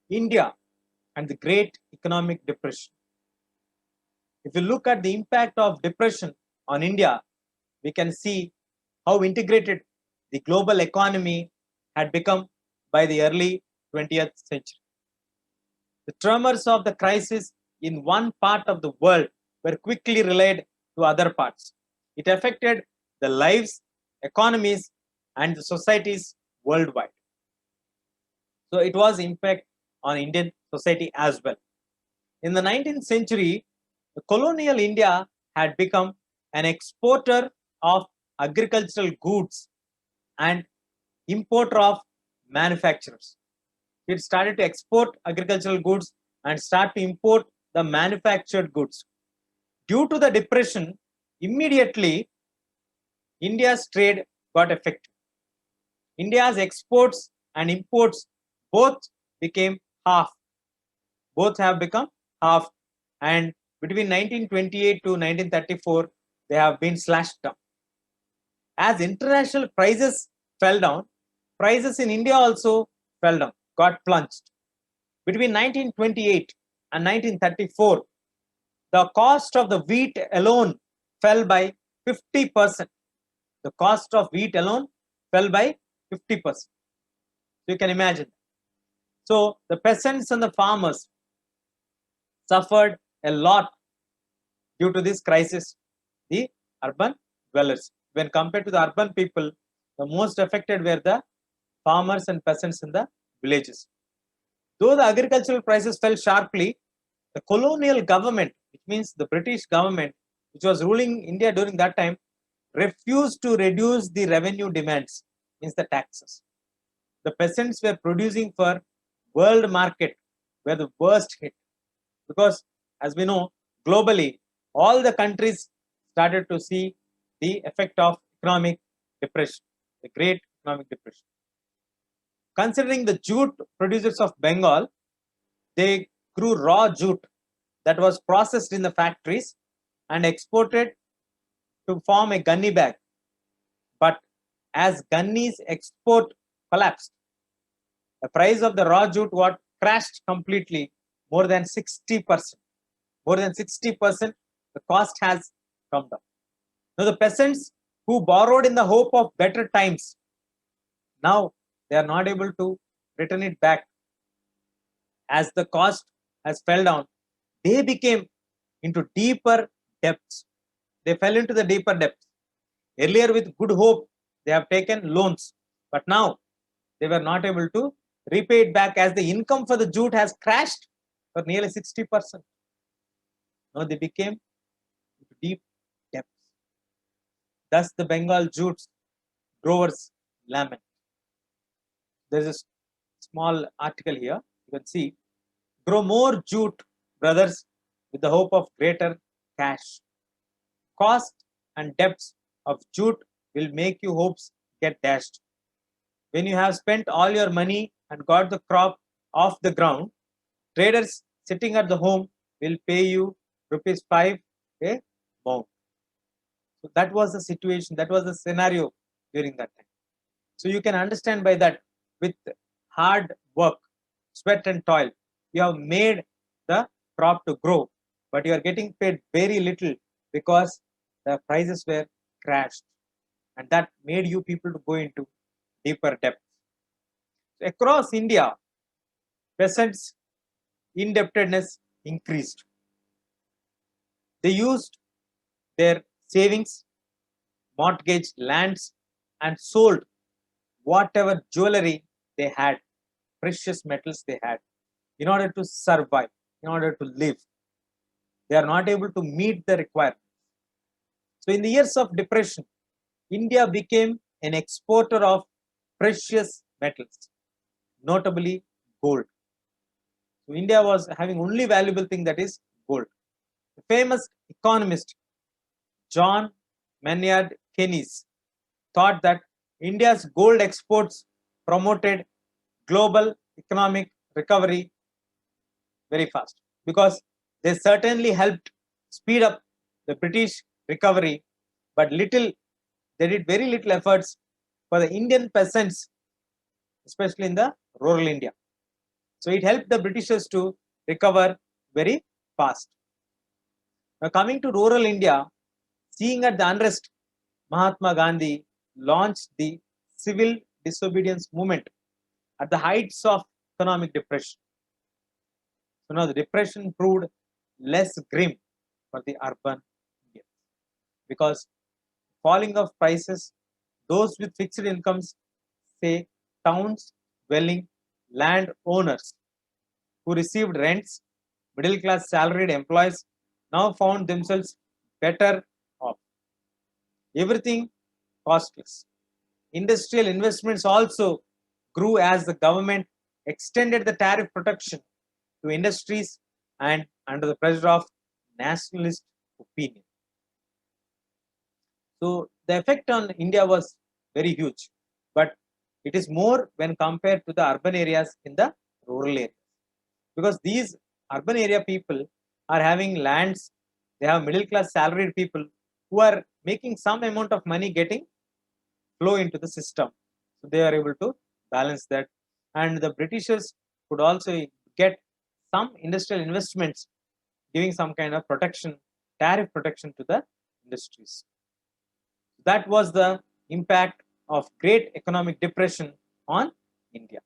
India and the Great Economic Depression. If you look at the impact of depression on India, we can see how integrated the global economy had become by the early 20th century. The tremors of the crisis in one part of the world were quickly relayed to other parts. It affected the lives, economies, and the societies worldwide. So it was impact on Indian society as well. In the 19th century, the colonial India had become an exporter of agricultural goods and importer of manufacturers. It started to export agricultural goods and start to import the manufactured goods. Due to the depression, immediately India's trade got affected. India's exports and imports both became half. Both have become half, and between 1928 to 1934, they have been slashed down. As international prices fell down, prices in India also fell down, got plunged. Between 1928 and 1934, the cost of the wheat alone fell by 50%. The cost of wheat alone fell by 50%. You can imagine. So the peasants and the farmers suffered a lot due to this crisis. The urban dwellers, when compared to the urban people, the most affected were the farmers and peasants in the villages. Though the agricultural prices fell sharply, the colonial government, which means the British government, which was ruling India during that time, refused to reduce the revenue demands, means the taxes. The peasants were producing for world market, were the worst hit, because as we know, globally, all the countries started to see the effect of economic depression, the Great Economic Depression. Considering the jute producers of Bengal, they grew raw jute that was processed in the factories and exported to form a gunny bag. But as gunny's export collapsed, the price of the raw jute got crashed completely, more than 60%. More than 60%, the cost has come down. Now, the peasants who borrowed in the hope of better times, now they are not able to return it back. As the cost has fell down, they became into deeper debts. They fell into the deeper depths. Earlier, with good hope, they have taken loans, but now they were not able to repay it back as the income for the jute has crashed for nearly 60%. Now they became into deep depths. Thus, the Bengal jute growers lament. There is a small article here. You can see, grow more jute, brothers, with the hope of greater cash. Cost and depths of jute will make you hopes get dashed. When you have spent all your money and got the crop off the ground, traders sitting at the home will pay you rupees 5 a pound. So that was the situation, that was the scenario during that time. So you can understand by that, with hard work, sweat and toil, you have made the crop to grow, but you are getting paid very little because the prices were crashed, and that made you people to go into deeper depths. Across India, peasants' indebtedness increased. They used their savings, mortgaged lands, and sold whatever jewelry they had, precious metals they had, in order to survive, in order to live. They are not able to meet the requirements. So, in the years of depression, India became an exporter of precious metals, notably gold. So, India was having only valuable thing, that is gold. The famous economist John Maynard Keynes thought that India's gold exports promoted global economic recovery very fast, because they certainly helped speed up the British recovery, but they did very little efforts for the Indian peasants, especially in the rural India. So it helped the Britishers to recover very fast. Now coming to rural India, seeing at the unrest, Mahatma Gandhi launched the civil disobedience movement at the heights of economic depression. So now the depression proved less grim for the urban Indians because falling of prices, those with fixed incomes, say towns, dwelling, land owners who received rents, middle class salaried employees now found themselves better off. Everything costless. Industrial investments also grew as the government extended the tariff protection to industries and under the pressure of nationalist opinion. So the effect on India was very huge, but it is more when compared to the urban areas in the rural areas because these urban area people are having lands, they have middle class salaried people who are making some amount of money getting flow into the system. So they are able to balance that. And the Britishers could also get some industrial investments giving some kind of protection, tariff protection to the industries. That was the impact of Great Economic Depression on India.